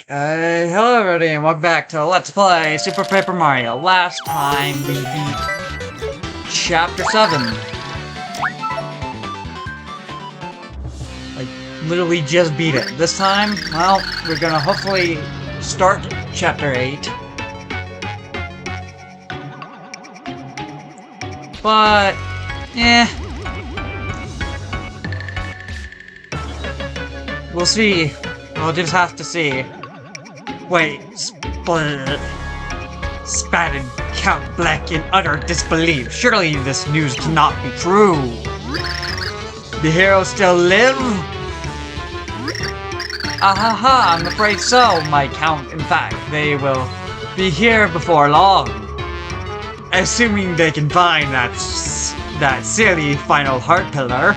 Hello everybody and welcome back to Let's Play Super Paper Mario. Last time we beat Chapter 7. Like, literally just beat it. This time, well, we're gonna hopefully start Chapter 8. But, we'll see. We'll just have to see. Wait, spatted Count Bleck in utter disbelief. Surely this news cannot be true. The heroes still live? Ahaha, I'm afraid so, my Count. In fact, they will be here before long. Assuming they can find that silly final heart pillar.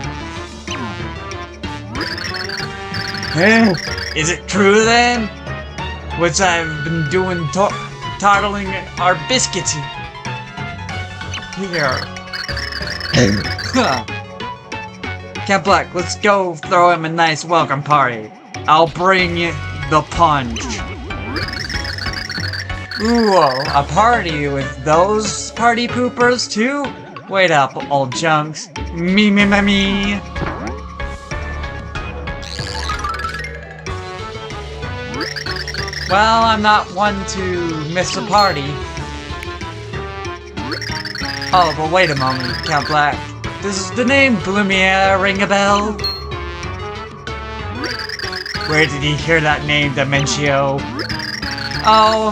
Is it true then? Which I've been doing toddling our biscuits here. Count Bleck, let's go throw him a nice welcome party. I'll bring the punch. Ooh, a party with those party poopers too? Wait up, old chunks. Me. Well, I'm not one to miss a party. Oh, but wait a moment, Count Bleck. Does the name Blumiere ring a bell? Where did he hear that name, Dimentio? Oh,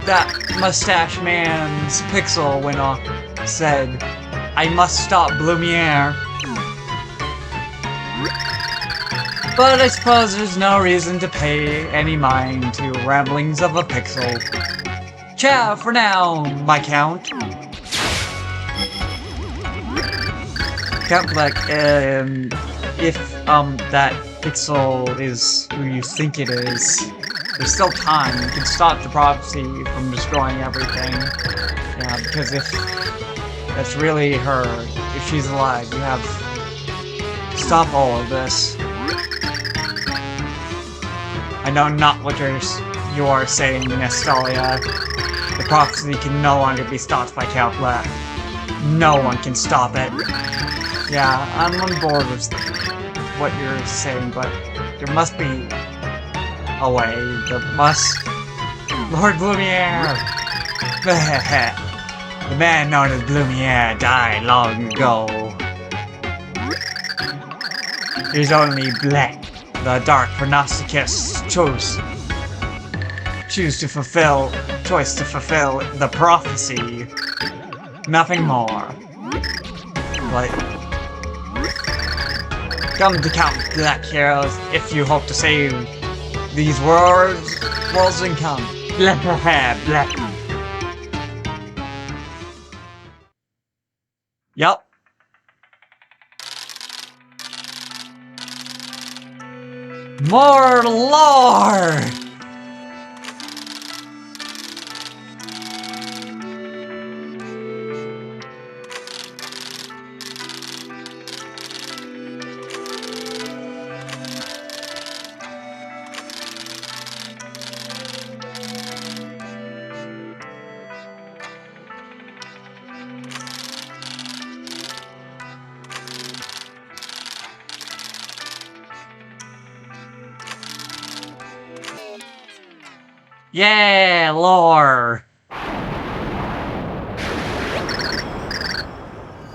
that mustache man's pixel went off. Said, I must stop Blumiere. But I suppose there's no reason to pay any mind to ramblings of a pixel. Ciao for now, my Count. Count Bleck, if that pixel is who you think it is, there's still time. You can stop the prophecy from destroying everything. Yeah, because if that's really her, if she's alive, you have to stop all of this. I know not what you are saying, Nestalia. The prophecy can no longer be stopped by Count Bleck. No one can stop it. Yeah, I'm on board with what you're saying, but there must be a way. There must... Lord Blumiere! The man known as Blumiere died long ago. There's only Bleck. The Dark Prognosticus choice to fulfill the prophecy. Nothing more. But come to Count Bleck, heroes, if you hope to save these worlds and come. Bleck. Yup. More lore! Yeah, lore!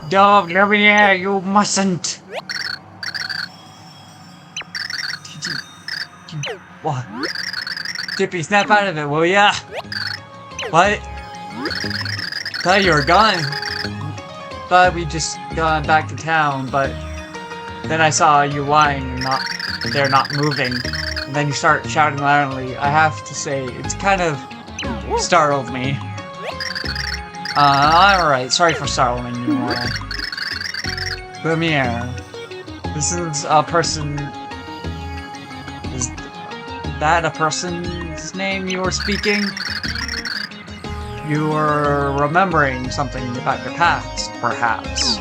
Don't, yeah, you mustn't! What? Tippy, snap out of it, will ya? What? Thought you were gone. Thought we just gone back to town, but then I saw you lying, not moving. And then you start shouting loudly. I have to say, it's kind of startled me. Alright, sorry for startling you all. Blumiere. This is a person... Is that a person's name you were speaking? You were remembering something about your past, perhaps.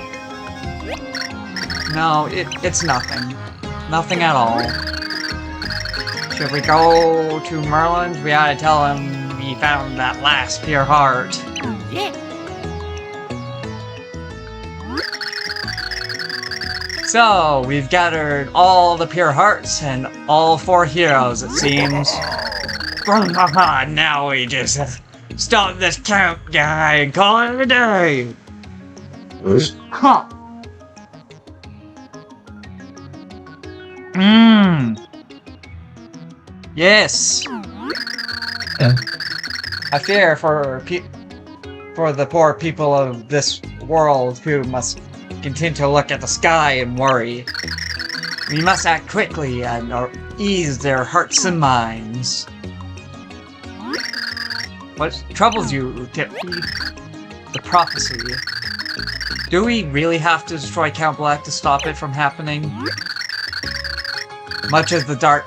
No, it's nothing. Nothing at all. Should we go to Merlin's? We ought to tell him we found that last pure heart. So, we've gathered all the pure hearts and all 4 heroes, it seems. Now we just stop this camp guy and call it a day. Huh. Yes. I fear for the poor people of this world who must continue to look at the sky and worry. We must act quickly and ease their hearts and minds. What troubles you, Tippy? The prophecy. Do we really have to destroy Count Bleck to stop it from happening? Much as the dark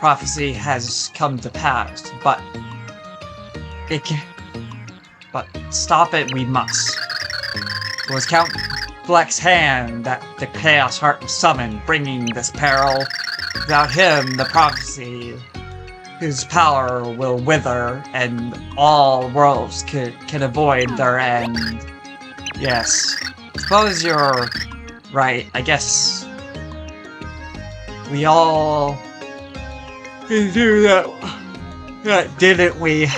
prophecy has come to pass, but stop it we must. It was Count Bleck's hand that the Chaos Heart was summoned, bringing this peril. Without him, the prophecy, whose power will wither, and all worlds can avoid their end. Yes, suppose you're right. I guess we all do that, didn't we?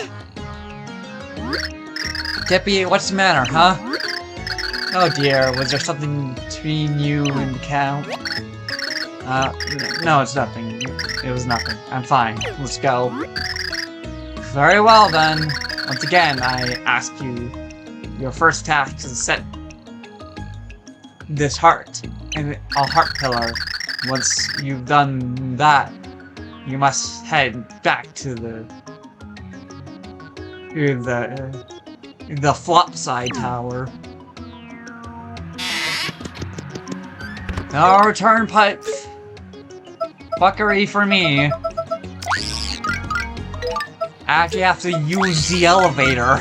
Tippy, what's the matter, huh? Oh dear, was there something between you and the Count? No, it's nothing. It was nothing. I'm fine. Let's go. Very well then. Once again, I ask you, your first task is to set this heart and a heart pillar. Once you've done that, you must head back to the Flopside Tower. No return pipe fuckery for me. I actually have to use the elevator.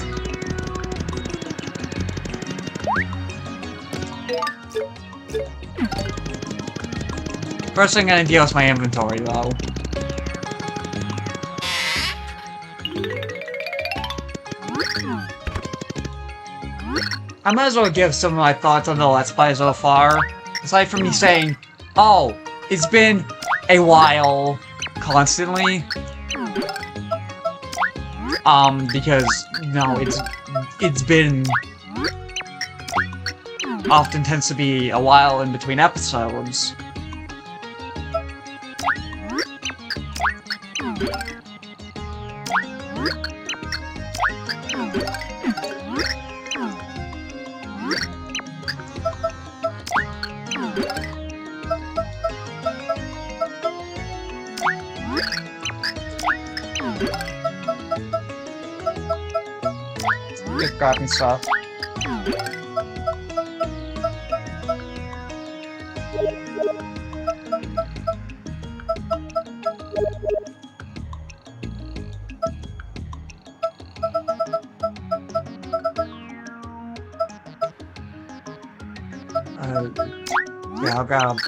First I'm gonna deal with my inventory though. I might as well give some of my thoughts on the Let's Play so far. Aside from me saying, oh, it's been a while, constantly. Because, no, it's been... often tends to be a while in between episodes. Just grabbing stuff. Yeah, I'll grab.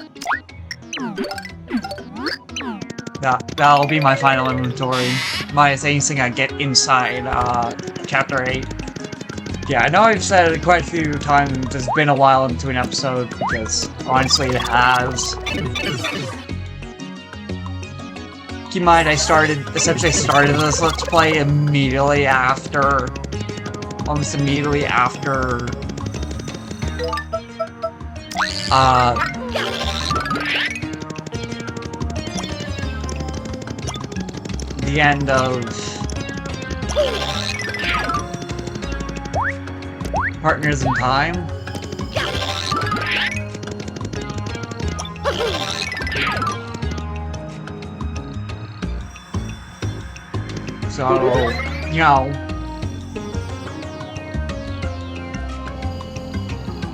That'll be my final inventory. Minus anything I get inside, Chapter 8. Yeah, I know I've said it quite a few times, it's been a while in between episodes, because honestly it has. Keep in mind, I essentially started this Let's Play immediately after, almost immediately after, the end of Partners in Time. So, you know.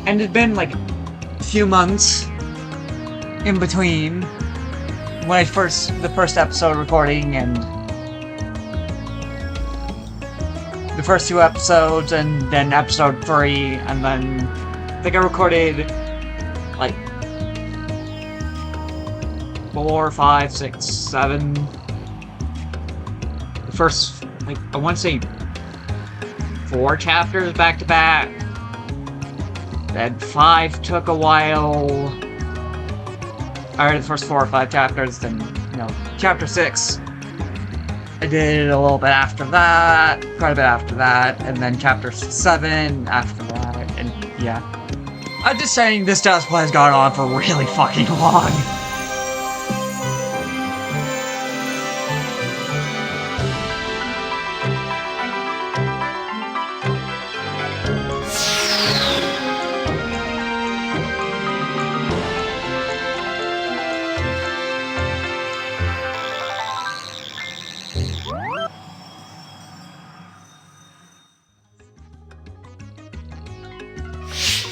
And it's been like a few months in between when the first episode recording and the first 2 episodes, and then episode 3, and then I think I recorded like 4, 5, 6, 7 the first, like, I want to say 4 chapters back to back. Then 5 took a while. I read the first 4 or 5 chapters, then, you know, chapter 6. I did a little bit after that, quite a bit after that, and then chapter 7 after that, and yeah. I'm just saying this Just Play has gone on for really fucking long.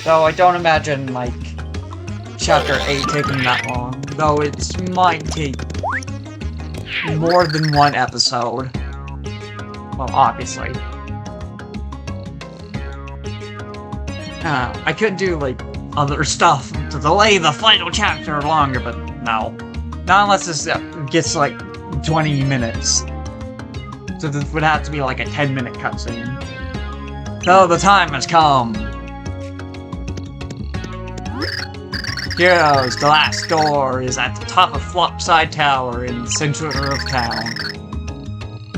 So I don't imagine, like, chapter 8 taking that long. Though it might take more than 1 episode. Well, obviously. I could do, like, other stuff to delay the final chapter longer, but no. Not unless this gets, like, 20 minutes. So this would have to be, like, a 10-minute cutscene. So the time has come. Heroes, the last door is at the top of Flopside Tower in the center of town.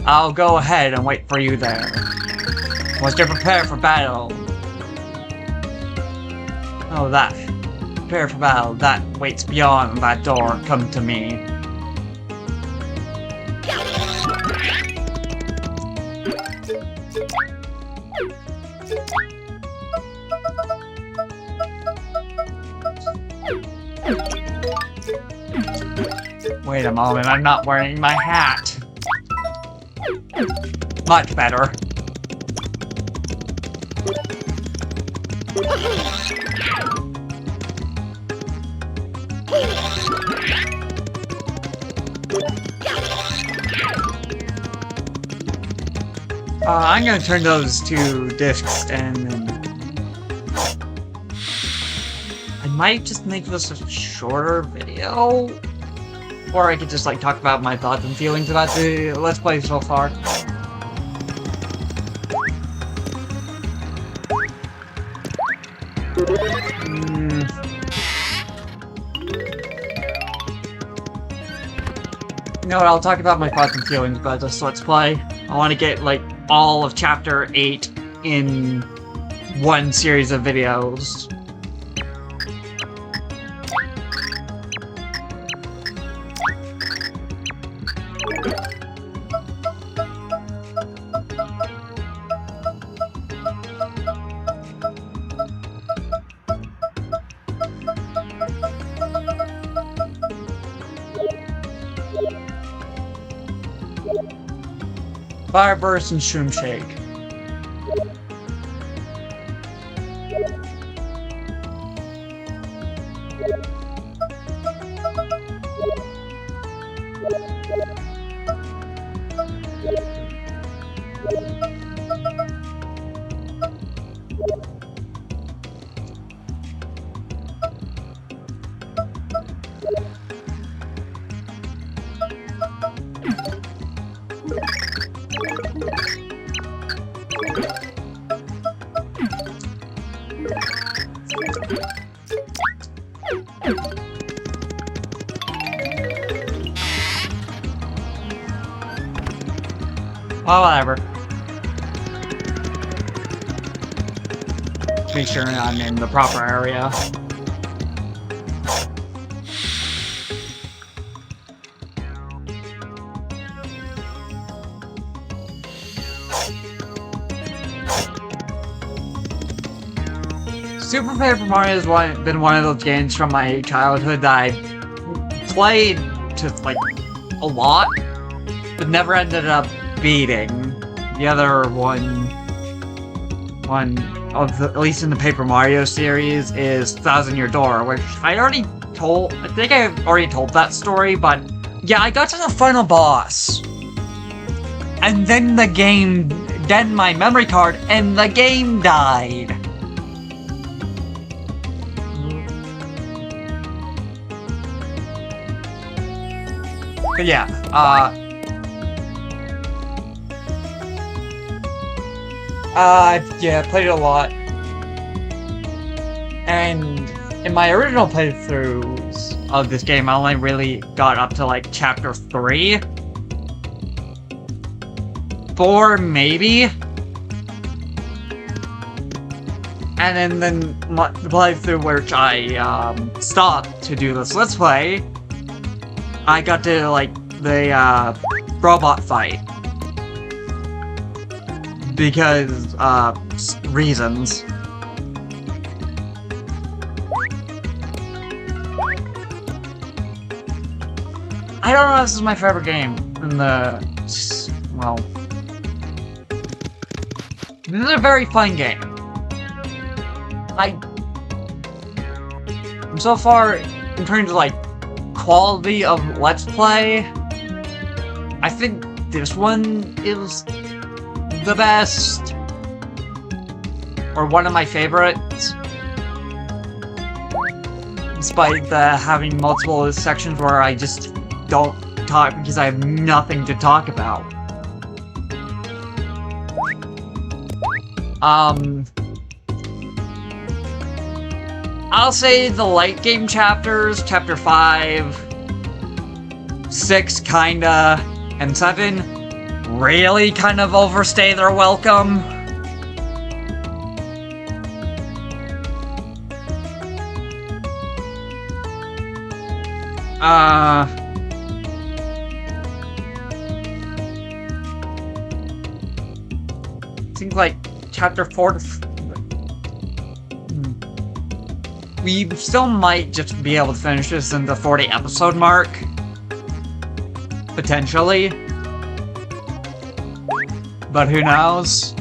I'll go ahead and wait for you there. Once you're prepared for battle... Oh, that. Prepare for battle. That waits beyond that door. Come to me. Wait a moment, I'm not wearing my hat. Much better. I'm gonna turn those 2 discs and then... I might just make this a shorter video. Or I could just, like, talk about my thoughts and feelings about the Let's Play so far. You know what, I'll talk about my thoughts and feelings about this Let's Play. I want to get, like, all of Chapter 8 in one series of videos. Fire Burst and Shroom Shake. Well, whatever. Make sure I'm in the proper area. Super Paper Mario has been one of those games from my childhood that I played to, like, a lot, but never ended up beating. The other one of the, at least in the Paper Mario series, is Thousand Year Door, which I think I already told that story, but yeah, I got to the final boss. And then my memory card and the game died. But yeah, Yeah, I played it a lot. And in my original playthroughs of this game, I only really got up to like chapter 3. 4, maybe? And then the playthrough which I stopped to do this Let's Play, I got to like the robot fight. Because, reasons. I don't know if this is my favorite game in the... well... This is a very fun game. So far, in terms of, like, quality of Let's Play, I think this one is the best. Or one of my favorites. Despite having multiple sections where I just don't talk because I have nothing to talk about. I'll say the light game chapters, chapter 5, 6 kinda, and 7 really kind of overstay their welcome. Seems like chapter 4 we still might just be able to finish this in the 40 episode mark. Potentially. But who knows?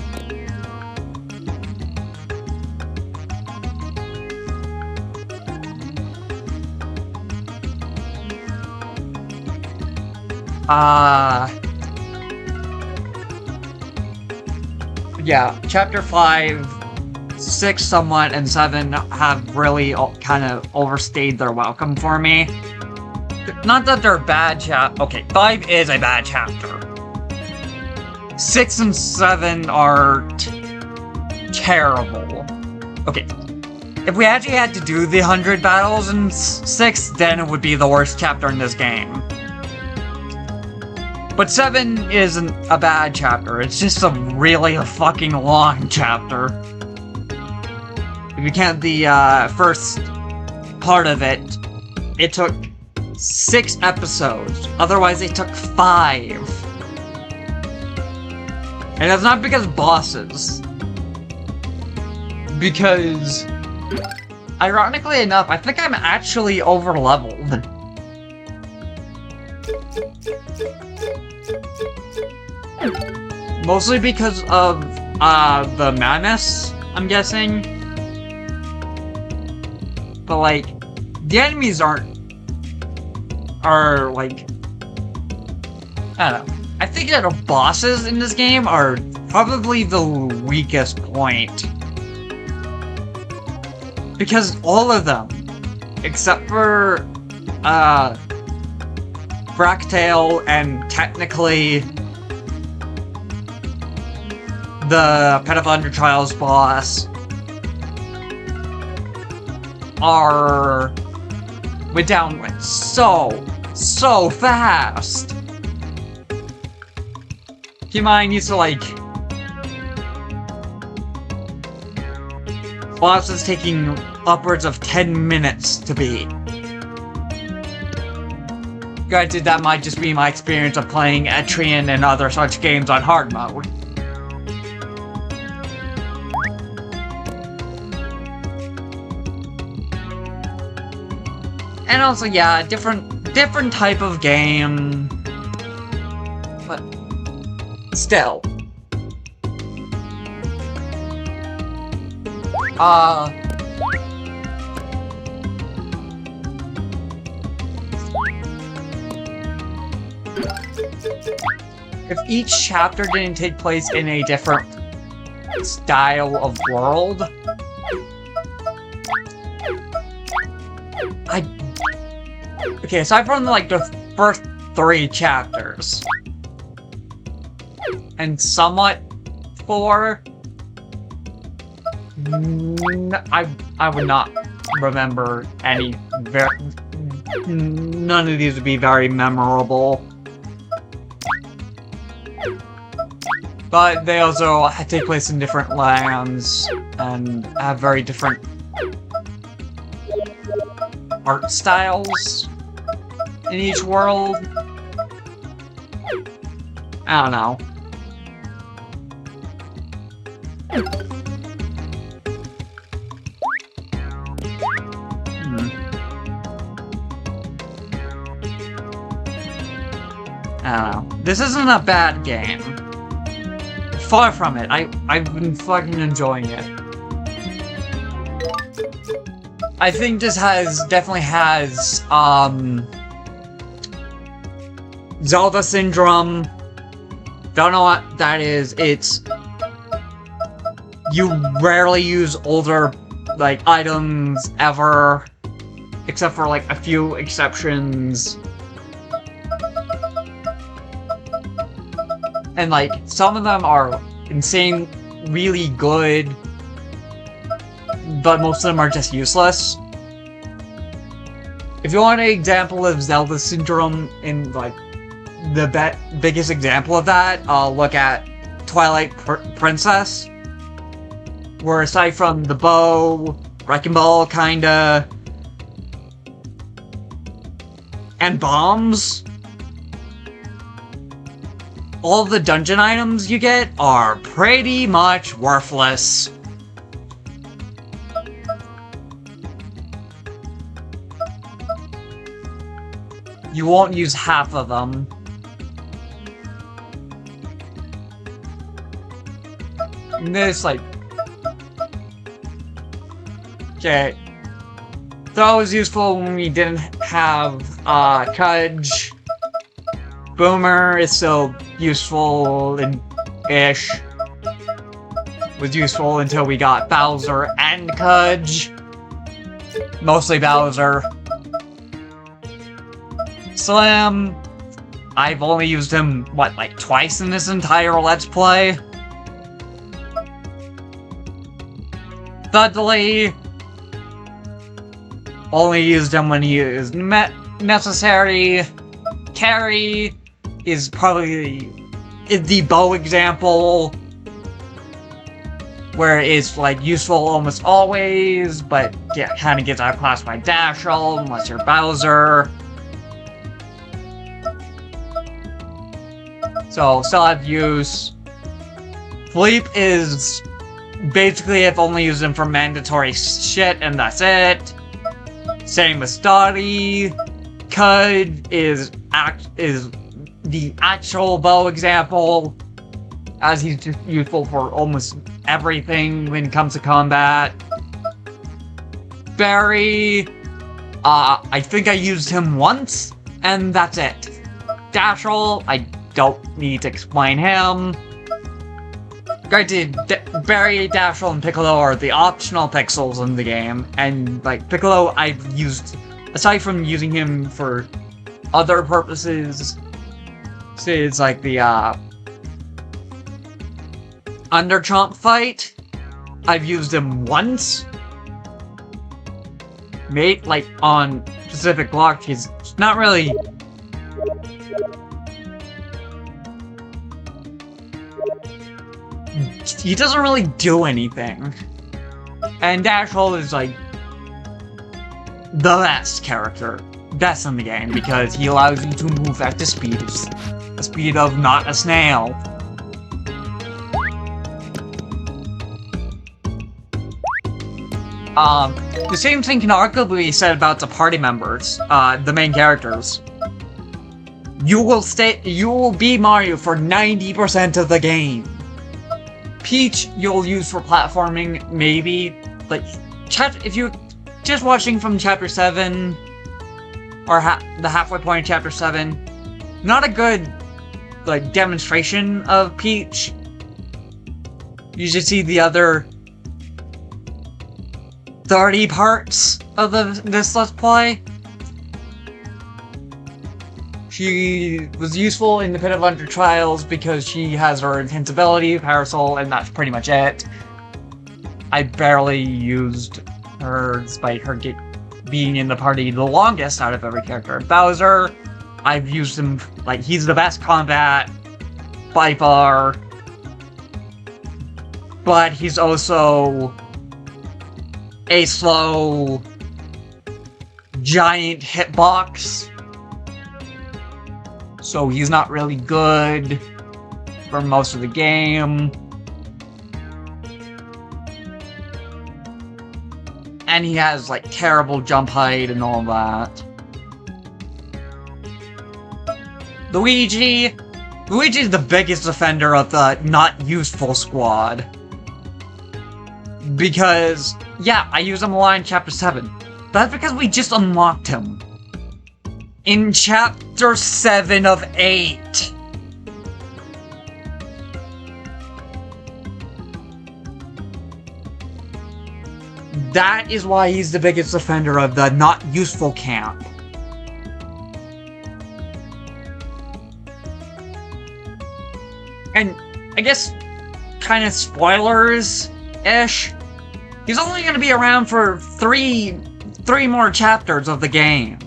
Yeah, chapter 5, 6 somewhat, and 7 have really kind of overstayed their welcome for me. Not that they're bad okay, 5 is a bad chapter. 6 and 7 are terrible. Okay, if we actually had to do the 100 battles in 6, then it would be the worst chapter in this game. But 7 isn't a bad chapter, it's just a really fucking long chapter. If you count the first part of it, it took 6 episodes. Otherwise, it took 5. And that's not because bosses. Because, ironically enough, I think I'm actually over-leveled. Mostly because of the madness, I'm guessing. But like, the enemies are like, I don't know. I think that the bosses in this game are probably the weakest point. Because all of them, except for Fractale and technically the Pet of Under Trials boss, went down so fast. Keep in mind, used to like bosses taking upwards of 10 minutes to beat. Granted, that might just be my experience of playing Etrian and other such games on hard mode. And also, yeah, different type of game, but still. If each chapter didn't take place in a different style of world, okay, aside from like the first 3 chapters, and somewhat 4, I would not remember any none of these would be very memorable. But they also take place in different lands and have very different art styles in each world. I don't know. I don't know. This isn't a bad game. Far from it. I've been fucking enjoying it. I think this definitely has, Zelda syndrome. Don't know what that is. It's... You rarely use older, like, items ever. Except for, like, a few exceptions. And, like, some of them are insane, really good, but most of them are just useless. If you want an example of Zelda syndrome in, like, the biggest example of that, look at Twilight Princess, where aside from the bow, Wrecking Ball, kinda, and bombs, all the dungeon items you get are pretty much worthless. You won't use half of them. And this, like... Okay. That was useful when we didn't have, Kudge. Boomer is still useful-ish. Was useful until we got Bowser and Kudge. Mostly Bowser. Slam. I've only used him, what, like twice in this entire Let's Play? Dudley. Only used him when he is necessary. Carrie is probably the bow example, where it's like useful almost always, but yeah, kind of gets outclassed by Dashel unless you're Bowser. So still have use. Fleep is basically if only used him for mandatory shit and that's it. Same with Dottie. Cud is the actual bow example, as he's just useful for almost everything when it comes to combat. Barry, I think I used him once, and that's it. Dashel, I don't need to explain him. Granted, Barry, Dashel, and Piccolo are the optional pixels in the game, and like Piccolo I've used, aside from using him for other purposes, so it's like the Underchomp fight, I've used him once. Mate, like on specific blocks, he's not really... He doesn't really do anything. And Dashel is like the best character. Best in the game, because he allows you to move at the speed of not a snail. The same thing can arguably be said about the party members, the main characters. You will be Mario for 90% of the game. Peach, you'll use for platforming, maybe. Like, if you're just watching from Chapter 7, or the halfway point of Chapter 7, not a good, like, demonstration of Peach. You should see the other 30 parts of this Let's Play. She was useful in the Pit of Under Trials because she has her intense ability, Parasol, and that's pretty much it. I barely used her, despite her being in the party the longest out of every character. Bowser, I've used him, like, he's the best combat by far, but he's also a slow giant hitbox, so he's not really good for most of the game. And he has, like, terrible jump height and all that. Luigi's the biggest offender of the not useful squad. Because, yeah, I use him a lot in Chapter 7. That's because we just unlocked him. In Chapter 7 of 8. That is why he's the biggest offender of the not useful camp. And I guess kind of spoilers-ish. He's only going to be around for three more chapters of the game.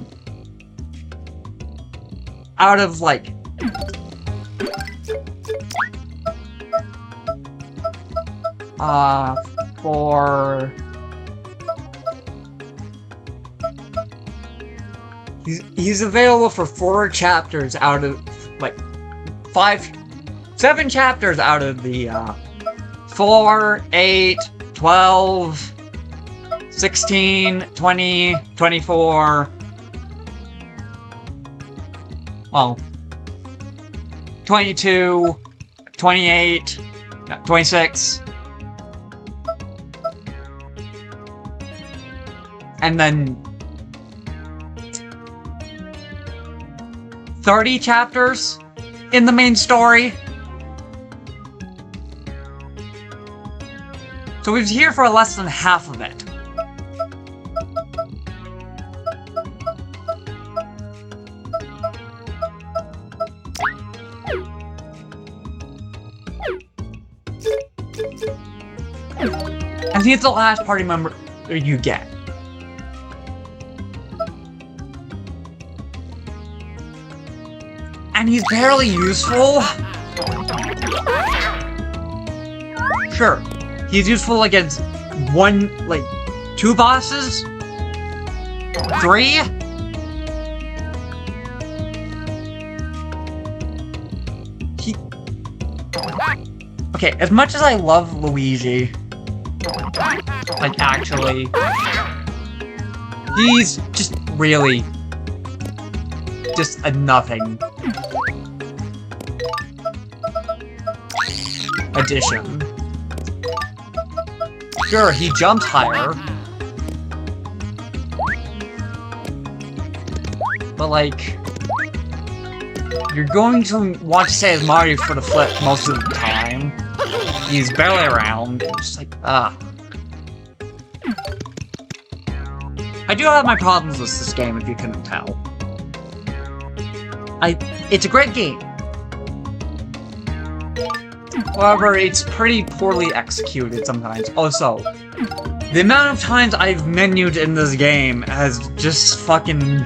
Out of, like, for... He's available for 4 chapters out of, like, 7 chapters out of the, 4, 8, 12, 16, 20, 24, well, 22, 28, 26, and then 30 chapters in the main story. So we're here for less than half of it. And he's the last party member you get. And he's barely useful. Sure, he's useful against 2 bosses? 3? Okay, as much as I love Luigi, like, actually, he's just really just a nothing addition. Sure, he jumps higher, but, like, you're going to want to stay as Mario for the flip most of the time. He's barely around, and just like, I do have my problems with this game, if you couldn't tell. It's a great game. However, it's pretty poorly executed sometimes. Also, the amount of times I've menued in this game has just fucking...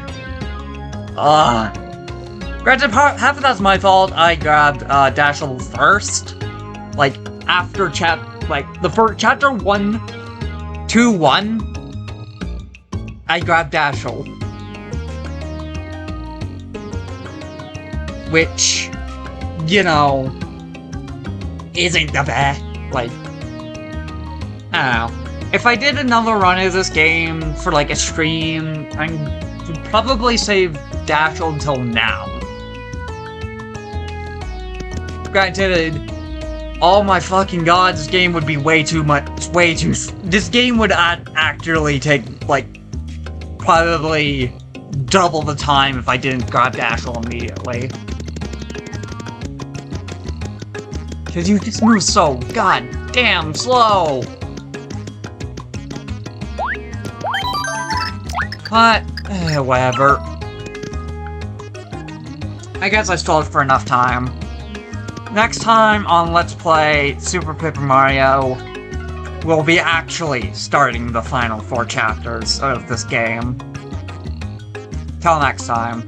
Granted, half of that's my fault. I grabbed Dashel first. Like, after the first chapter 1-1, I grabbed Dashel. Which, you know, isn't the best. Like, I don't know. If I did another run of this game for, like, a stream, I would probably save Dashel until now. Granted, oh my fucking god, this game would be way too much, this game would actually take, like, probably double the time if I didn't grab Dashel immediately. Because you just move so goddamn slow! But, whatever. I guess I stalled for enough time. Next time on Let's Play Super Paper Mario, we'll be actually starting the final 4 chapters of this game. Till next time.